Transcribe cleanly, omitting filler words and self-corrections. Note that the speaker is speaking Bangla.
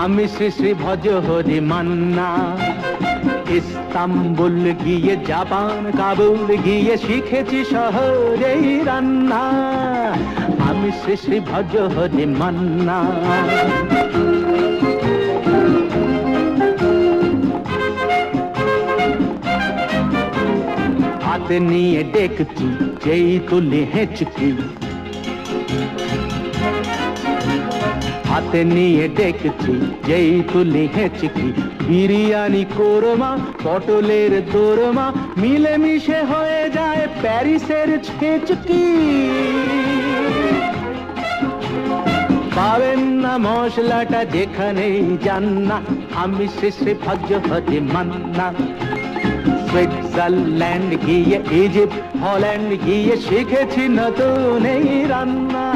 আমি শ্রী শ্রী ভজ হরি মান্না, ইস্তাম্বুল গিয়ে জাপান কাবুল গিয়ে শিখেছি শহরেই রান্না। আমি শ্রী শ্রী ভজ হরি মান্না। হাতে নিয়ে ডেকচি যেই তুলি হেঁচকি, হাতে নিয়ে ডেকচি যেই তুলি হেঁচকি, বিরিয়ানি কোরমা পটলের দোরমা মিলেমিশে হয়ে যায় প্যারিসের ছেচকি। পাবেন না মশলাটা যেখানেই যান না, আমি শ্রী শ্রী ভজ হরি মান্না। সুইজারল্যান্ড গিয়ে ইজিপ্ট হল্যান্ড গিয়ে শিখেছি নতুন এই রান্না।